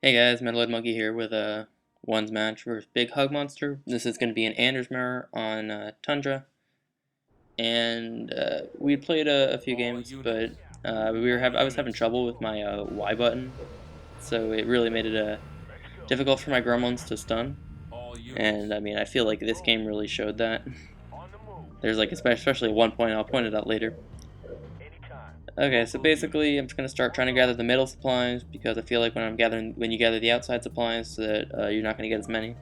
Hey guys, metaloidmonkey here with a ones match versus Bighugmonster. This is going to be an Anders mirror on Tundra, and we played a few games, but I was having trouble with my Y button, so it really made it difficult for my gremlins to stun. And I mean, I feel like this game really showed that. There's like especially one point I'll point it out later. Okay, so basically I'm just going to start trying to gather the middle supplies, because I feel like when you gather the outside supplies that you're not going to get as many,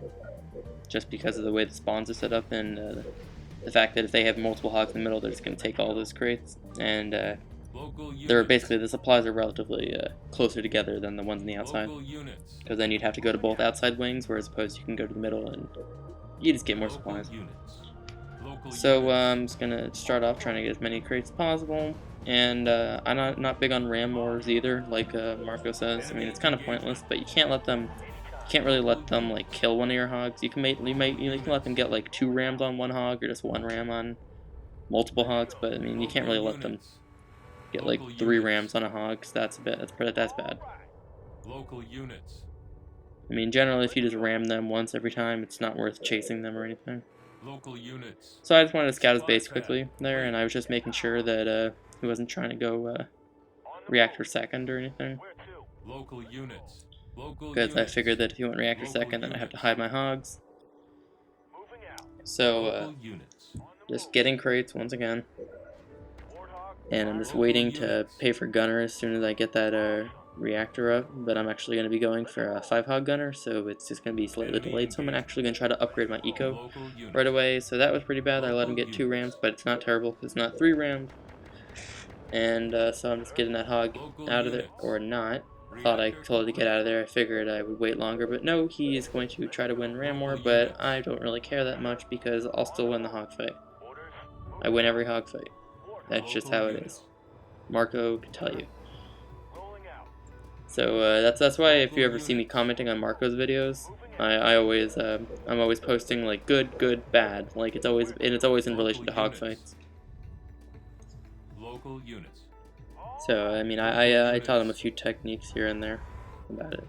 just because of the way the spawns are set up, and the fact that if they have multiple hogs in the middle, they're just going to take all those crates, and the supplies are relatively closer together than the ones on the outside, because then you'd have to go to both outside wings, whereas opposed you can go to the middle and you just get more supplies. So I'm just going to start off trying to get as many crates as possible. And I'm not big on ram wars either, like Marco says. I mean, it's kind of pointless, but you can't really let them like kill one of your hogs. You can let them get like 2 rams on one hog, or just 1 ram on multiple hogs. But I mean, you can't really let them get like 3 rams on a hog, cause that's bad. Local units. I mean, generally, if you just ram them once every time, it's not worth chasing them or anything. Local units. So I just wanted to scout his base quickly there, and I was just making sure that he wasn't trying to go reactor second or anything. Local units. Because I figured that if he went reactor second, then I have to hide my hogs. So just getting crates once again, and I'm just waiting to pay for gunner as soon as I get that reactor up. But I'm actually going to be going for a 5 hog gunner, so it's just going to be slightly delayed. So I'm actually going to try to upgrade my eco right away. So that was pretty bad. I let him get 2 rams, but it's not terrible because it's not 3 rams. And so I'm just getting that hog out of there, or not. Thought I told it to get out of there. I figured I would wait longer, but no, he is going to try to win ram war, but I don't really care that much because I'll still win the hog fight. I win every hog fight. That's just how it is. Marco can tell you. So that's why if you ever see me commenting on Marco's videos, I'm always posting like good, bad. Like it's always in relation to hog fights. Local units. So I mean, I taught him a few techniques here and there about it.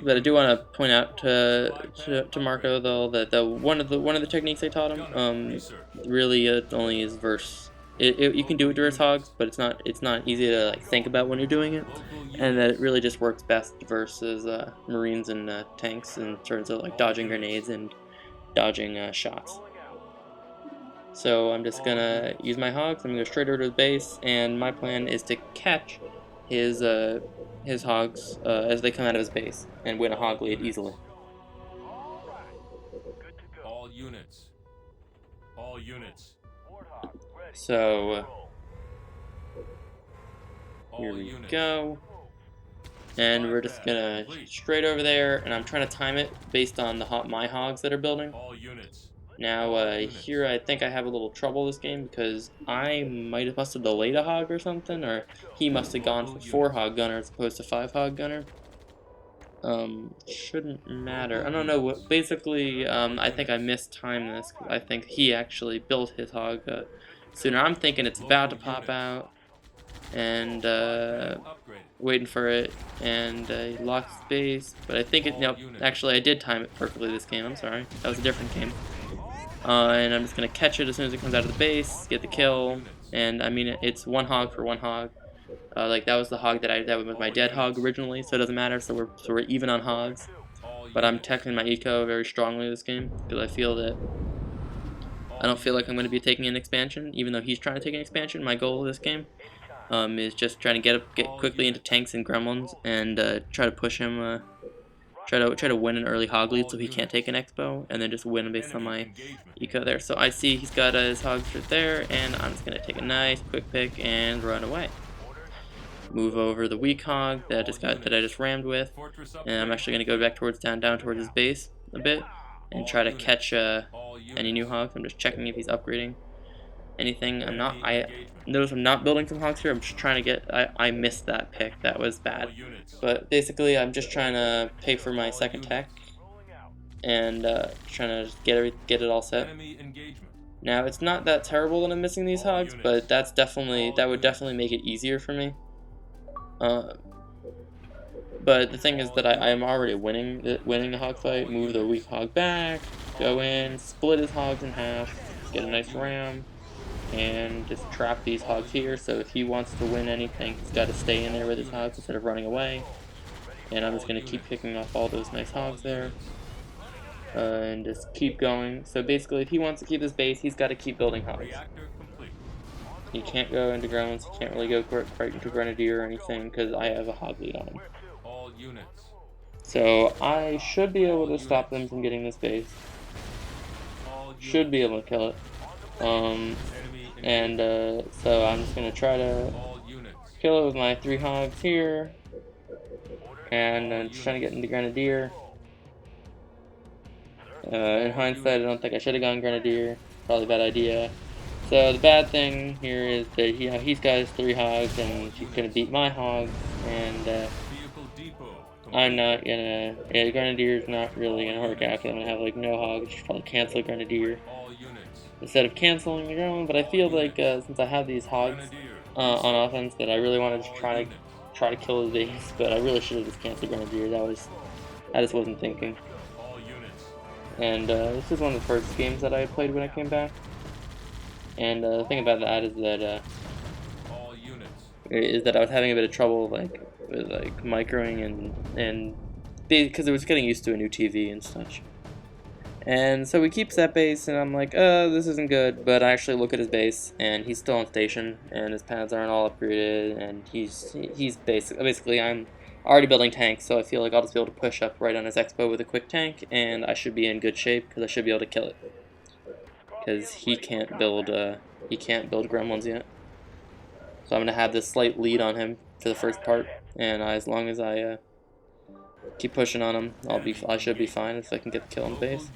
But I do want to point out to Marco though that one of the techniques I taught him really only is verse. You can do it versus hogs, but it's not easy to like think about when you're doing it, and that it really just works best versus marines and tanks in terms of like dodging grenades and dodging shots. So I'm just gonna use my hogs. I'm gonna go straight over to his base, and my plan is to catch his hogs as they come out of his base and win a hog lead easily. All units. All units. So here we go, and we're just gonna straight over there, and I'm trying to time it based on my hogs that are building. All units. Now here I think I have a little trouble this game because I must have delayed a hog or something, or he must have gone for 4 hog gunner as opposed to 5 hog gunner. Shouldn't matter. I don't know what. Basically, I think I mistimed this. I think he actually built his hog sooner. I'm thinking it's about to pop out, and waiting for it, and he locked his base. But I think nope. Actually, I did time it perfectly this game. I'm sorry. That was a different game. And I'm just gonna catch it as soon as it comes out of the base, get the kill, and I mean it's 1 hog for 1 hog. Like that was the hog that was my dead hog originally, so it doesn't matter. So we're even on hogs, but I'm teching my eco very strongly this game because I don't feel like I'm going to be taking an expansion, even though he's trying to take an expansion. My goal of this game is just trying to get quickly into tanks and gremlins and try to push him. Try to win an early hog lead so he can't take an expo, and then just win based on my eco there. So I see he's got his hogs right there, and I'm just gonna take a nice quick pick and run away. Move over the weak hog that I just rammed with, and I'm actually gonna go back down towards his base a bit and try to catch any new hogs. I'm just checking if he's upgrading anything. I notice I'm not building some hogs here. I'm just trying to get. I missed that pick. That was bad. But basically, I'm just trying to pay for my second tech and trying to get it all set. Now it's not that terrible that I'm missing these hogs, but that would definitely make it easier for me. But the thing is that I am already winning the hog fight. Move the weak hog back, go in, split his hogs in half, get a nice ram, and just trap these hogs here. So if he wants to win anything, he's got to stay in there with his hogs instead of running away. And I'm just going to keep picking off all those nice hogs there. And just keep going. So basically, if he wants to keep this base, he's got to keep building hogs. He can't go into gremlins, he can't really go quite into grenadier or anything, because I have a hog lead on him. So I should be able to stop them from getting this base. Should be able to kill it. So I'm just going to try to kill it with my 3 hogs here. And I'm just trying to get into grenadier. In hindsight, I don't think I should have gone grenadier. Probably a bad idea. So the bad thing here is that he's got his 3 hogs and he's gonna beat my hogs, and I'm not gonna. Yeah, grenadier's not really gonna work out. I'm gonna have like no hogs. Just probably cancel grenadier instead of canceling the gremlin. But I feel like since I have these hogs on offense, that I really wanted to try to kill his base, but I really should have just canceled grenadier. I just wasn't thinking. And this is one of the first games that I played when I came back. And the thing about that is that I was having a bit of trouble with microing and because I was getting used to a new TV and such. And so he keeps that base, and I'm like, this isn't good. But I actually look at his base, and he's still on station, and his pads aren't all upgraded, and he's basically I'm already building tanks, so I feel like I'll just be able to push up right on his expo with a quick tank, and I should be in good shape because I should be able to kill it. Because he can't build gremlins yet. So I'm gonna have this slight lead on him for the first part, and as long as I keep pushing on him, I should be fine if I can get the kill on the base.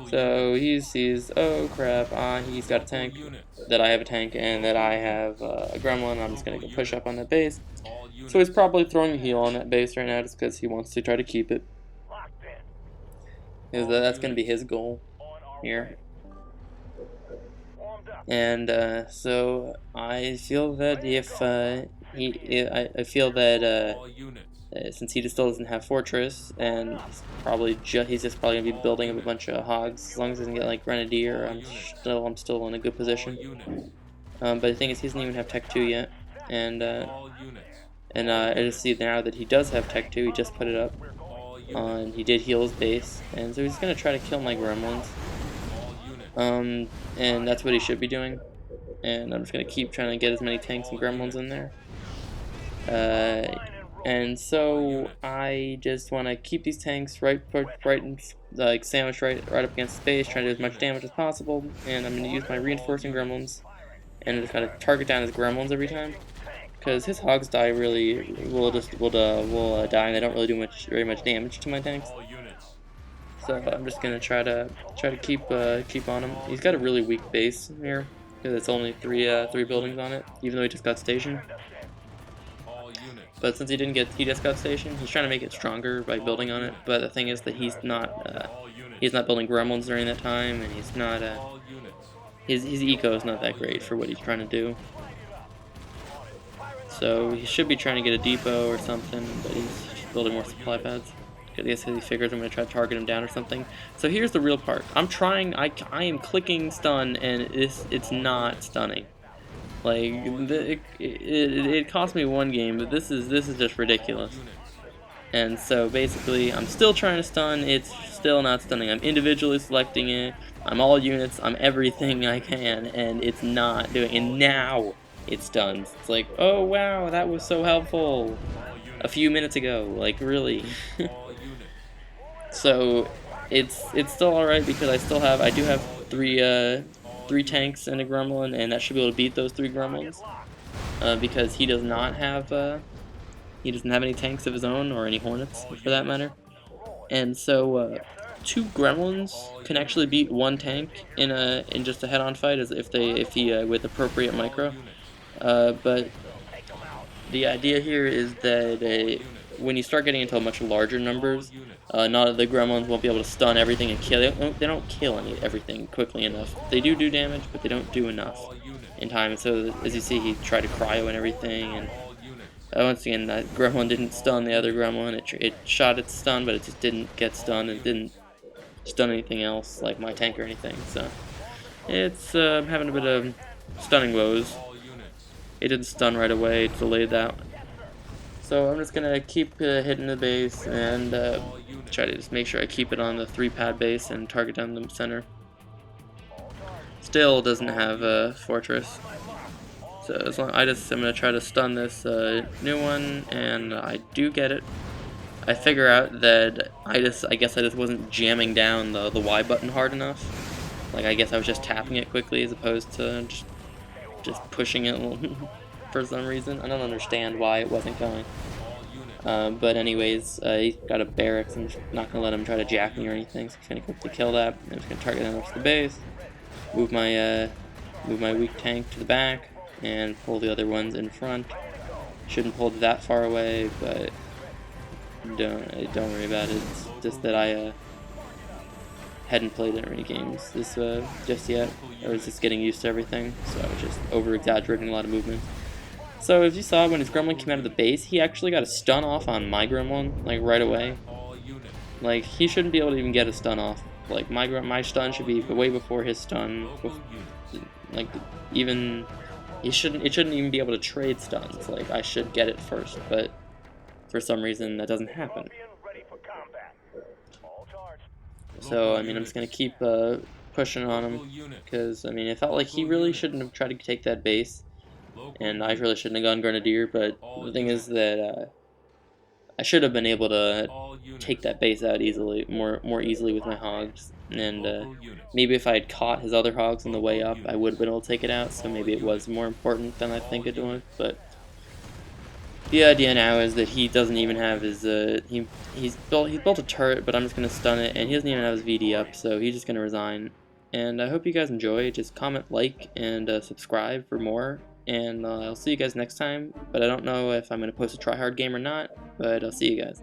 So he sees, oh crap, he's got a tank, that I have a tank, and that I have a gremlin. I'm just gonna go push up on that base. So he's probably throwing a heal on that base right now just because he wants to try to keep it. Because that's gonna be his goal here. And so I feel that since he still doesn't have fortress, and he's just probably gonna be building up a bunch of hogs. As long as he doesn't get like grenadier, I'm still in a good position. But the thing is, he doesn't even have Tech 2 yet, and I just see now that he does have Tech 2. He just put it up, and he did heal his base, and so he's gonna try to kill my gremlins. And that's what he should be doing. And I'm just gonna keep trying to get as many tanks and gremlins in there. And so I just want to keep these tanks right like sandwiched right up against the base, trying to do as much damage as possible. And I'm gonna use my reinforcing gremlins, and I'm just gonna target down his gremlins every time, because his hogs die really will die, and they don't really do very much damage to my tanks. So I'm just gonna try to keep on him. He's got a really weak base here because it's only three buildings on it, even though he just got stationed. But since he just got stationed, he's trying to make it stronger by building on it. But the thing is that he's not building gremlins during that time, and he's not his eco is not that great for what he's trying to do. So he should be trying to get a depot or something, but he's just building more supply pads. I guess he figures I'm going to try to target him down or something. So here's the real part. I am clicking stun, and it's not stunning. Like it cost me one game, but this is just ridiculous. And so basically, I'm still trying to stun. It's still not stunning. I'm individually selecting it. I'm all units. I'm everything I can, and it's not doing. And now it stuns. It's like, oh wow, that was so helpful a few minutes ago. Like really. So it's still alright because I do have three tanks and a gremlin, and that should be able to beat those 3 gremlins. Because he doesn't have any tanks of his own or any hornets for that matter. And so 2 gremlins can actually beat 1 tank in just a head-on fight as if he with appropriate micro. But the idea here is that when you start getting into much larger numbers, the gremlins won't be able to stun everything and kill. They don't kill everything quickly enough. They do damage, but they don't do enough in time. And so as you see, he tried to cryo and everything, Once again, that gremlin didn't stun the other gremlin. It shot its stun, but it just didn't get stunned and didn't stun anything else like my tank or anything. So it's having a bit of stunning woes. All units. It didn't stun right away. It delayed that. So I'm just gonna keep hitting the base and All units. try to just make sure I keep it on the 3-pad base and target down the center. Still doesn't have a fortress. So as long I'm gonna try to stun this new one, and I do get it. I figure out that I guess I just wasn't jamming down the Y button hard enough. Like I guess I was just tapping it quickly as opposed to just pushing it for some reason. I don't understand why it wasn't going. All units. But anyways, he's got a barracks. I'm not gonna let him try to jack me or anything. So I'm gonna quickly kill that. I'm just gonna target him up to the base. Move my weak tank to the back and pull the other ones in front. Shouldn't pull that far away, but don't worry about it. It's just that I hadn't played any games just yet. I was just getting used to everything, so I was just over-exaggerating a lot of movements. So as you saw, when his gremlin came out of the base, he actually got a stun off on my gremlin, like right away. All units. Like he shouldn't be able to even get a stun off. Like my stun should be way before his stun. Local units. Like even it shouldn't even be able to trade stuns. Like I should get it first, but for some reason that doesn't happen. So I mean I'm just gonna keep pushing on Local him units. because I mean it felt like he really shouldn't have tried to take that base, Local and I units. really shouldn't have gone Grenadier. But the thing is that I should have been able to All units. take that base out easily, more easily with my hogs, and Local units. maybe if I had caught his other hogs on the way up, I would have been able to take it out. So maybe it was more important than I think it was. But the idea now is that he doesn't even have his he's built a turret, but I'm just gonna stun it, and he doesn't even have his VD up, so he's just gonna resign. And I hope you guys enjoy. Just comment, like, and subscribe for more. And I'll see you guys next time. But I don't know if I'm gonna post a tryhard game or not. But I'll see you guys.